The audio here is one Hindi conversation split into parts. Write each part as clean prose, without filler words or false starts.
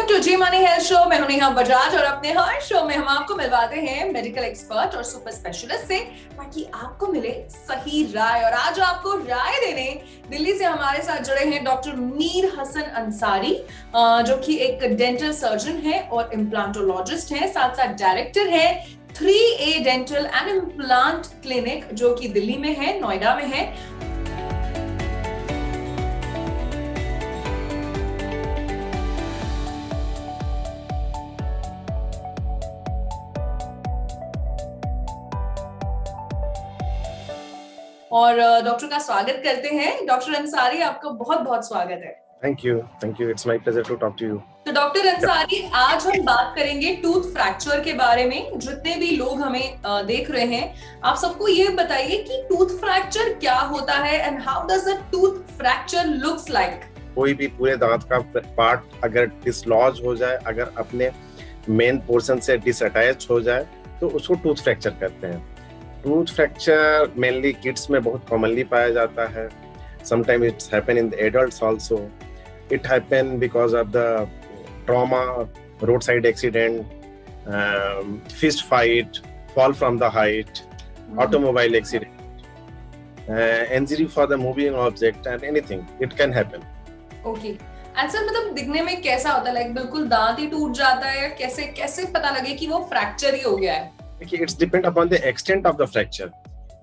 To Zee money health show. मैं हूं नेहा बजाज और अपने हर शो में हम आपको मिलवाते हैं मेडिकल एक्सपर्ट और सुपर स्पेशलिस्ट से ताकि आपको मिले सही राय। और आज आपको राय देने दिल्ली से हमारे साथ जुड़े हैं डॉक्टर मीर हसन अंसारी, जो कि एक डेंटल सर्जन है और इम्प्लांटोलॉजिस्ट है, साथ साथ डायरेक्टर है 3A dental and implant clinic, जो कि दिल्ली में है, नोएडा में है। और डॉक्टर का स्वागत करते हैं। डॉक्टर अंसारी, आपका बहुत बहुत स्वागत है। Thank you, it's my pleasure to talk to you. तो डॉक्टर अंसारी, आज हम बात करेंगे टूथ फ्रैक्चर के बारे में। जितने भी लोग हमें देख रहे हैं, आप सबको ये बताइए कि टूथ फ्रैक्चर क्या होता है and how does a tooth fracture looks like. कोई भी पूरे दांत का पार्ट अगर डिसलॉज हो जाए, अगर अपने मेन पोर्शन से डिसअटैच हो जाए, तो उसको टूथ फ्रैक्चर कहते हैं। टूथ फ्रैक्चर मेनली किड्स में बहुत कॉमनली पाया जाता है। Sometime it's happen in the adults also. It happen because of the trauma, road side accident, fist fight, fall from the height, automobile accident, injury for the moving object and anything, it can happen. Okay. And sir, मतलब दिखने में कैसा होता है? लाइक बिल्कुल दांत ही टूट जाता है या कैसे पता लगे कि वो फ्रैक्चर ही हो गया है? देखिए, it's depend upon the extent of the fracture.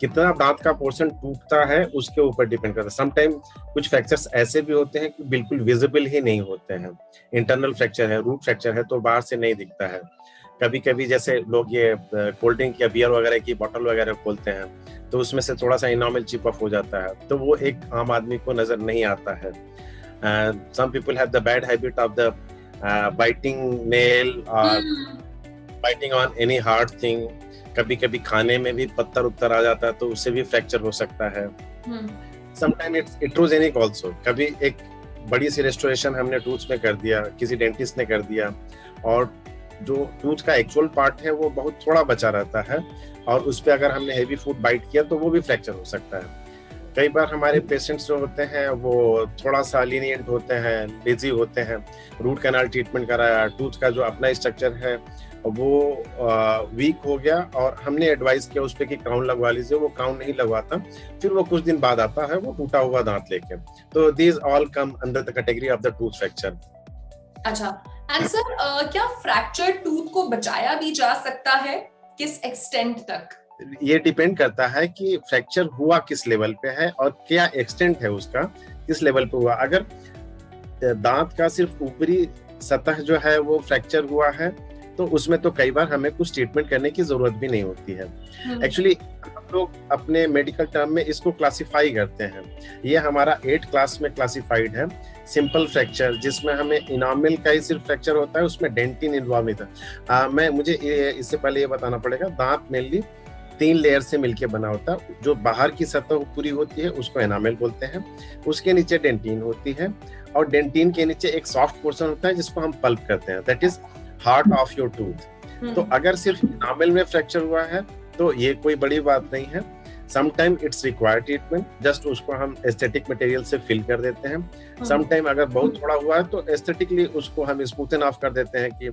कितना दांत का पोर्शन टूटता है उसके ऊपर डिपेंड करता है। समटाइम कुछ फ्रैक्चर्स ऐसे भी होते हैं कि बिल्कुल विजिबल ही नहीं होते हैं। इंटरनल फ्रैक्चर है, रूट फ्रैक्चर है, तो बाहर से नहीं दिखता है। कभी कभी जैसे लोग ये कोल्ड ड्रिंक या बियर वगैरह की बोतल वगैरह खोलते हैं, तो उसमें से थोड़ा सा इनामल चिप ऑफ हो जाता है, तो वो एक आम आदमी को नजर नहीं आता है। Some people have the bad habit of the biting nail or biting on any hard thing. कभी कभी खाने में भी पत्थर उत्तर आ जाता है, तो उससे भी फ्रैक्चर हो सकता है। Sometime it's iatrogenic also. कभी एक बड़ी सी रेस्टोरेशन हमने टूथ में कर दिया, किसी डेंटिस्ट ने कर दिया, और जो टूथ का एक्चुअल पार्ट है वो बहुत थोड़ा बचा रहता है, और उस पे अगर हमने हेवी फूड बाइट किया तो वो भी फ्रैक्चर हो सकता है। कई बार हमारे पेशेंट्स जो होते हैं वो थोड़ा सा लीनिएंट होते हैं, लेजी होते हैं। रूट कैनाल ट्रीटमेंट कराया, टूथ का जो अपना स्ट्रक्चर है वो वीक हो गया, और हमने एडवाइस किया उस पे कि क्राउन लगवा लीजिए, वो क्राउन नहीं लगवाता, फिर वो कुछ दिन बाद आता है वो टूटा हुआ दांत लेके। तो these all come under the category of the tooth fracture. अच्छा, एंड सर, क्या फ्रैक्चर टूथ को बचाया भी जा सकता है? किस एक्सटेंट तक? ये डिपेंड करता है कि फ्रैक्चर हुआ किस लेवल पे है और क्या एक्सटेंट है उसका, किस लेवल पे हुआ। अगर दांत का सिर्फ ऊपरी सतह जो है वो फ्रैक्चर हुआ है, तो उसमें तो कई बार हमें कुछ ट्रीटमेंट करने की जरूरत भी नहीं होती है। एक्चुअली हम लोग अपने मेडिकल टर्म में इसको क्लासिफाई करते हैं। ये हमारा 8 क्लास में क्लासिफाइड है। सिंपल फ्रैक्चर, जिसमें हमें इनामिल का ही सिर्फ फ्रैक्चर होता है, उसमें डेंटिन इन्वॉल्व नहीं था। मुझे इससे पहले ये बताना पड़ेगा, दांत मेनली 3 लेयर से मिलके बना होता है। जो बाहर की सतह पूरी होती है उसको एनामेल बोलते हैं, उसके नीचे डेंटिन होती है, और डेंटिन के नीचे एक सॉफ्ट पोर्शन होता है जिसको हम पल्प कहते हैं, that is heart of your tooth. तो अगर सिर्फ एनामेल में फ्रैक्चर हुआ है तो ये कोई बड़ी बात नहीं है। Sometime it's required treatment, just उसको हम एस्थेटिक मटेरियल से फिल कर देते हैं। समटाइम अगर बहुत थोड़ा हुआ है तो एस्थेटिकली उसको हम स्मूथन ऑफ कर देते हैं कि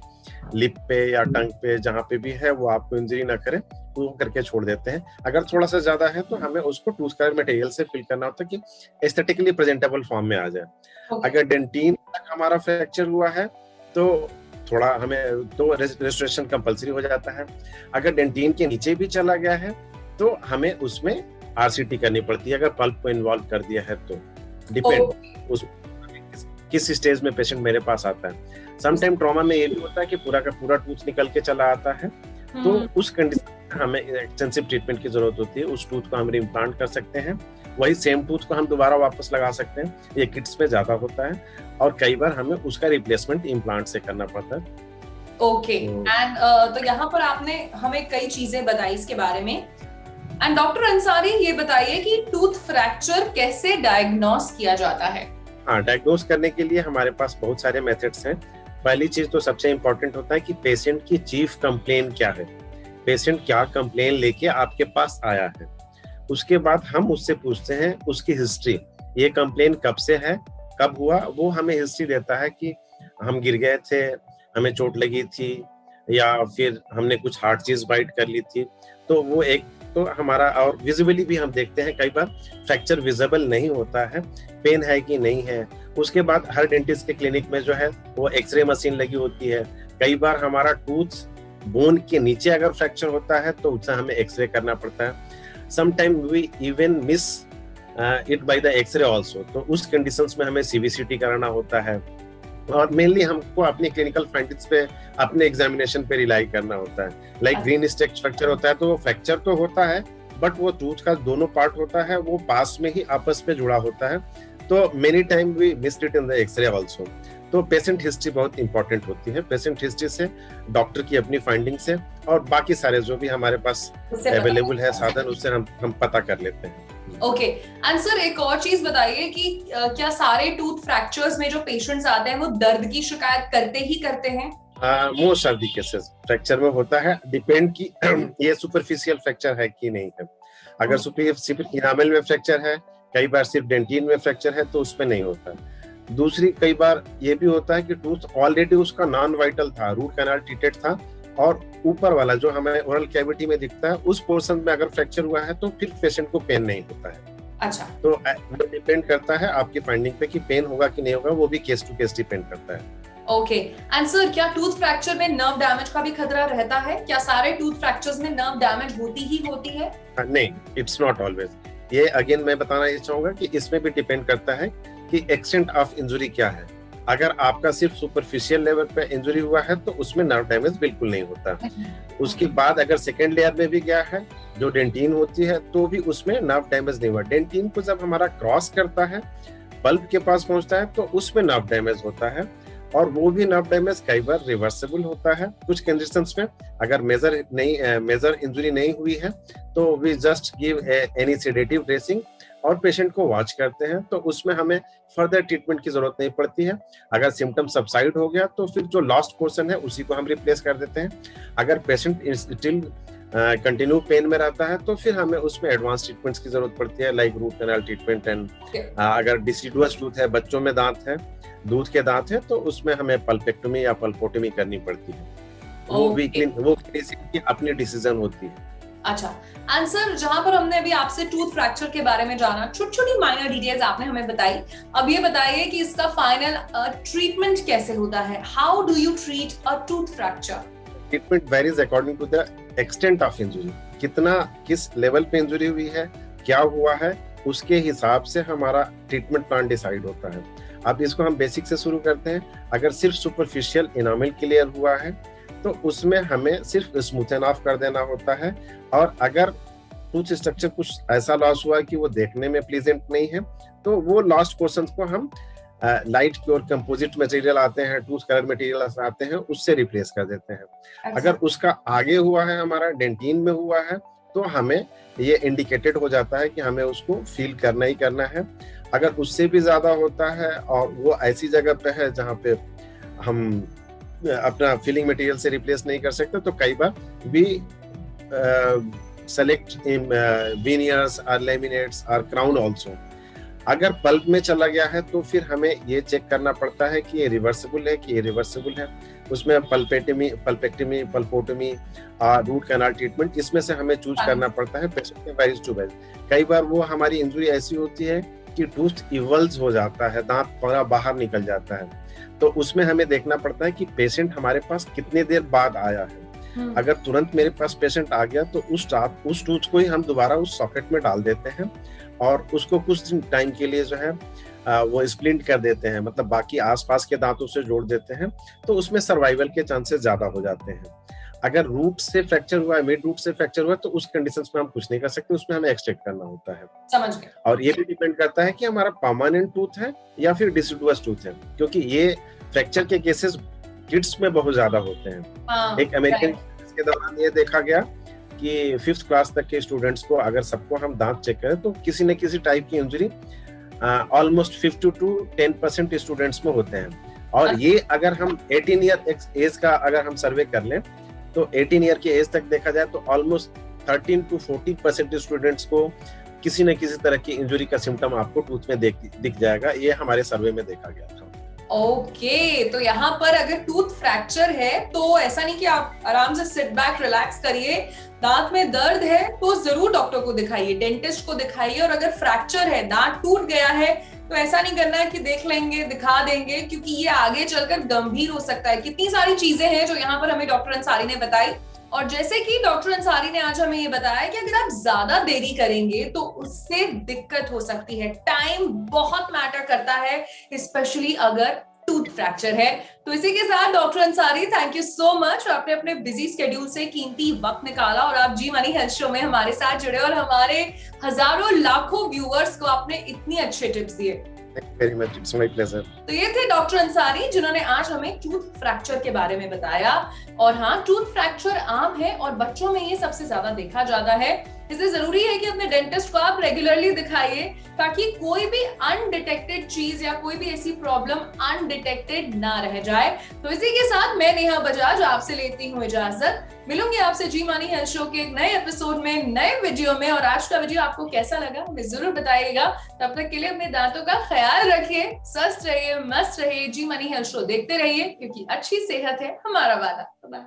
लिप पे या टंग पे जहाँ पे भी है वो आपको इंजरी ना करे, तो करके छोड़ देते हैं। अगर थोड़ा सा ज्यादा है तो हमें उसको टूथ कलर मटेरियल से फिल करना होता है कि एस्थेटिकली प्रेजेंटेबल फॉर्म में आ जाए। अगर डेंटिन तक हमारा फ्रैक्चर हुआ है तो थोड़ा हमें तो रेस्टोरेशन कंपलसरी हो जाता है। अगर डेंटिन के नीचे भी चला गया है तो हमें उसमें आरसीटी करनी पड़ती है, अगर पल्प को इन्वॉल्व कर दिया है तो। डिपेंड उस किस स्टेज में पेशेंट मेरे पास आता है। समटाइम ट्रॉमा में ये भी होता है कि पूरा का पूरा टूथ निकल के चला आता है, तो उस कंडीशन में हमें एक्सटेंसिव ट्रीटमेंट की जरूरत होती है। उस टूथ को हम इम्प्लांट कर सकते हैं, वही सेम टूथ को हम दोबारा वापस लगा सकते हैं। ये किड्स में ज्यादा होता है, और कई बार हमें उसका रिप्लेसमेंट इम्प्लांट से करना पड़ता है। ओके, एंड तो यहाँ पर आपने हमें कई चीजें बताई इसके बारे में। एंड डॉक्टर अंसारी, ये बताइए कि टूथ फ्रैक्चर कैसे डायग्नोस किया जाता है? हाँ, डायग्नोस करने के लिए हमारे पास बहुत सारे मेथड्स हैं। पहली चीज तो सबसे इम्पोर्टेंट होता है कि पेशेंट की चीफ कंप्लेन क्या है, पेशेंट क्या कंप्लेन लेके आपके पास आया है। उसके बाद हम उससे पूछते हैं उसकी हिस्ट्री, ये कंप्लेन कब से है, कब हुआ, वो हमें हिस्ट्री देता है कि हम गिर गए थे, हमें चोट लगी थी, या फिर हमने कुछ हार्ड चीज बाइट कर ली थी, तो वो एक तो हमारा, और विजिबली भी हम देखते हैं कई बार फ्रैक्चर विजिबल नहीं होता है, पेन है कि नहीं है। उसके बाद हर डेंटिस्ट के क्लिनिक में जो है वो एक्सरे मशीन लगी होती है। कई बार हमारा टूथ बोन के नीचे अगर फ्रैक्चर होता है तो उससे हमें एक्सरे करना पड़ता है। Sometime we even miss it by the x-ray also, तो उस कंडीशंस में हमें सीवीसीटी कराना होता है। और मेनली हमको अपनी क्लिनिकल फाइंडिंग्स पे, अपने एग्जामिनेशन पे रिलाई करना होता है। लाइक ग्रीन स्टेक फ्रैक्चर होता है तो वो फ्रैक्चर तो होता है, बट वो टूथ का दोनों पार्ट होता है वो पास में ही आपस में जुड़ा होता है, तो many time we missed it in the x-ray also. तो पेशेंट हिस्ट्री बहुत इंपॉर्टेंट होती है। पेशेंट हिस्ट्री से, डॉक्टर की अपनी फाइंडिंग से, और बाकी सारे जो भी हमारे पास अवेलेबल है साधन, उससे हम पता कर लेते हैं। ओके, एंड सर एक और चीज बताइए कि क्या सारे टूथ फ्रैक्चर्स में जो पेशेंट्स आते हैं वो दर्द की शिकायत करते हैं? Most of the cases fracture में होता है, डिपेंड की ये सुपरफिशियल फ्रैक्चर है कि नहीं है। अगर सिर्फ इनामल में फ्रैक्चर है, कई बार सिर्फ डेंटिन में फ्रैक्चर है, तो उसमें नहीं होता। दूसरी, कई बार ये भी होता है कि टूथ ऑलरेडी उसका नॉन वाइटल था, रूट कैनाल ट्रीटेड था, और ऊपर वाला जो हमें ओरल कैविटी में दिखता है उस पोर्शन में अगर फ्रैक्चर हुआ है तो फिर पेशेंट को पेन नहीं होता है। अच्छा, तो वो डिपेंड करता है आपकी फाइंडिंग पे कि पेन होगा कि नहीं होगा, वो भी केस टू केस डिपेंड करता है। ओके, एंड सर क्या टूथ फ्रैक्चर में नर्व डैमेज का भी खतरा रहता है? क्या सारे टूथ फ्रैक्चर्स में नर्व डैमेज होती है? नहीं, इट्स नॉट ऑलवेज। ये अगेन मैं बताना ये चाहूंगा कि इसमें भी डिपेंड करता है कि एक्सटेंट ऑफ इंजुरी क्या है। अगर आपका सिर्फ सुपरफिशियल लेवल पे इंजुरी हुआ है तो उसमें नर्व डैमेज बिल्कुल नहीं होता। उसके बाद अगर सेकेंड लेयर में भी गया है, जो डेंटिन होती है, तो भी उसमें नर्व डैमेज नहीं हुआ। डेंटिन को जब हमारा क्रॉस करता है, पल्प के पास पहुंचता है, तो उसमें नर्व डैमेज होता है, और वो भी नर्व डैमेज कई बार रिवर्सिबल होता है। कुछ कंडीशंस में अगर मेजर इंजुरी नहीं हुई है तो we just give any sedative dressing और पेशेंट को वॉच करते हैं, तो उसमें हमें फर्दर ट्रीटमेंट की जरूरत नहीं पड़ती है। अगर सिम्टम सबसाइड हो गया तो फिर जो लॉस्ट पोर्शन है उसी को हम रिप्लेस कर देते हैं। अगर पेशेंट स्टिल कंटिन्यू पेन में रहता है तो फिर हमें उसमें एडवांस ट्रीटमेंट्स की जरूरत पड़ती है, like root canal treatment. And अगर डिसिडुअस टूथ है, बच्चों में दांत है, दूध के दांत है, तो उसमें हमें पल्पेक्टोमी या पल्पोटोमी करनी पड़ती है। वो क्लिनिशियन की अपनी डिसीजन होती है। अच्छा, एंड सर जहां पर हमने अभी आपसे टूथ फ्रैक्चर के बारे में जाना, छोटी छोटी माइनर डिटेल्स आपने हमें बताई, अब ये बताइए कि इसका फाइनल ट्रीटमेंट कैसे होता है? How do you treat a tooth fracture? Treatment varies according to the extent of injury. कितना, किस लेवल पे इंजुरी हुई है, क्या हुआ है, उसके हिसाब से हमारा ट्रीटमेंट प्लान डिसाइड होता है। अब इसको हम बेसिक से शुरू करते हैं। अगर सिर्फ सुपरफिशियल इनामल क्लियर हुआ है तो उसमें हमें सिर्फ स्मूथन ऑफ कर देना होता है, और अगर टूथ स्ट्रक्चर कुछ ऐसा लॉस हुआ है कि वो देखने में प्लीजेंट नहीं है तो वो लॉस्ट पोर्शन को हम लाइट प्योर कंपोजिट मटेरियल आते हैं, टूथ कलर मटेरियल आते हैं, उससे रिप्लेस कर देते हैं। अगर उसका आगे हुआ है, हमारा डेंटिन में हुआ है, तो हमें ये इंडिकेटेड हो जाता है कि हमें उसको फील करना ही करना है। अगर उससे भी ज्यादा होता है और वो ऐसी जगह पे है जहाँ पे हम अपना फिलिंग मटेरियल से रिप्लेस नहीं कर सकते, तो कई बार भी सेलेक्ट वीनियर्स और लेमिनेट्स और क्राउन ऑल्सो। अगर पल्प में चला गया है तो फिर हमें ये चेक करना पड़ता है कि ये रिवर्सिबल है कि ये रिवर्सिबल है। उसमें पल्पेक्टमी, पल्पोटमी और रूट कैनाल ट्रीटमेंट, इसमें से हमें चूज करना पड़ता है पेशेंट के वेरीज टू वेरीज। कई बार वो हमारी इंजुरी ऐसी होती है कि टूथ इवल्स हो जाता है, दांत पूरा बाहर निकल जाता है, तो उसमें हमें देखना पड़ता है कि पेशेंट हमारे पास कितने देर बाद आया है। अगर तुरंत मेरे पास पेशेंट आ गया तो उस टूथ को ही हम दोबारा उस सॉकेट में डाल देते हैं और उसको कुछ दिन टाइम के लिए जो है वो स्प्लिंट कर देते हैं, मतलब बाकी आसपास के दांतों से जोड़ देते हैं, तो उसमें सर्वाइवल के चांसेस ज्यादा हो जाते हैं। अगर रूट से फ्रैक्चर हुआ है, मिड रूट से फ्रैक्चर हुआ है, तो उस कंडीशंस में हम कुछ नहीं कर सकते, उसमें हमें एक्सट्रैक्ट करना होता है। समझ गए। और ये भी डिपेंड करता है कि हमारा परमानेंट टूथ है या फिर डिसिडुअस टूथ है, क्योंकि ये फ्रैक्चर के केसेस किड्स में बहुत ज्यादा होते हैं। एक अमेरिकन के दौरान ये देखा गया कि 5th क्लास तक के स्टूडेंट्स को अगर सबको हम दांत चेक करें तो किसी न किसी टाइप की इंजरी ऑलमोस्ट 50 to 10% स्टूडेंट्स में होते हैं। और ये अगर हम 18 ईयर एज का अगर हम सर्वे कर लें तो 18 ईयर की एज तक देखा जाए तो ऑलमोस्ट 13 to 14% स्टूडेंट्स को किसी न किसी तरह की इंजरी का सिम्टम आपको टूथ में दिख जाएगा। ये हमारे सर्वे में देखा गया था। ओके, तो यहाँ पर अगर टूथ फ्रैक्चर है तो ऐसा नहीं कि आप आराम से सिट बैक रिलैक्स करिए। दांत में दर्द है तो जरूर डॉक्टर को दिखाइए, डेंटिस्ट को दिखाइए। और अगर फ्रैक्चर है, दांत टूट गया है, तो ऐसा नहीं करना है कि देख लेंगे, दिखा देंगे, क्योंकि ये आगे चलकर गंभीर हो सकता है। कितनी सारी चीजें हैं जो यहाँ पर हमें डॉक्टर अंसारी ने बताई। और जैसे कि डॉक्टर अंसारी ने आज हमें ये बताया कि अगर आप ज्यादा देरी करेंगे तो उससे दिक्कत हो सकती है। टाइम बहुत मैटर करता है, स्पेशली अगर टूथ फ्रैक्चर है। तो इसी के साथ doctor Ansari, thank you so much, आपने अपने बिजी स्केड्यूल से कीमती वक्त निकाला और आप जी मनी हेल्थ शो में हमारे साथ जुड़े और हमारे हजारों लाखों व्यूअर्स को आपने इतनी अच्छे टिप्स दिए। Thank you very much. It's my pleasure. तो ये थे डॉक्टर अंसारी जिन्होंने आज हमें टूथ फ्रैक्चर के बारे में बताया। और हाँ, टूथ फ्रैक्चर आम है और बच्चों में ये सबसे ज्यादा देखा जाता है, इसलिए जरूरी है कि अपने डेंटिस्ट को आप रेगुलरली दिखाइए ताकि कोई भी अनडिटेक्टेड चीज या कोई भी ऐसी प्रॉब्लम अनडिटेक्टेड ना रह जाए। तो इसी के साथ मैं नेहा बजाज आपसे लेती हूँ इजाजत। मिलूंगी आपसे जी मनी हेल्थ शो के एक नए एपिसोड में, नए वीडियो में। और आज का वीडियो आपको कैसा लगा हमें जरूर बताइएगा। तब तक के लिए अपने दांतों का ख्याल रखिए, स्वस्थ रहिए, मस्त रहिए। जी मनी हेल्थ शो देखते रहिए, क्योंकि अच्छी सेहत है हमारा वादा। बाय।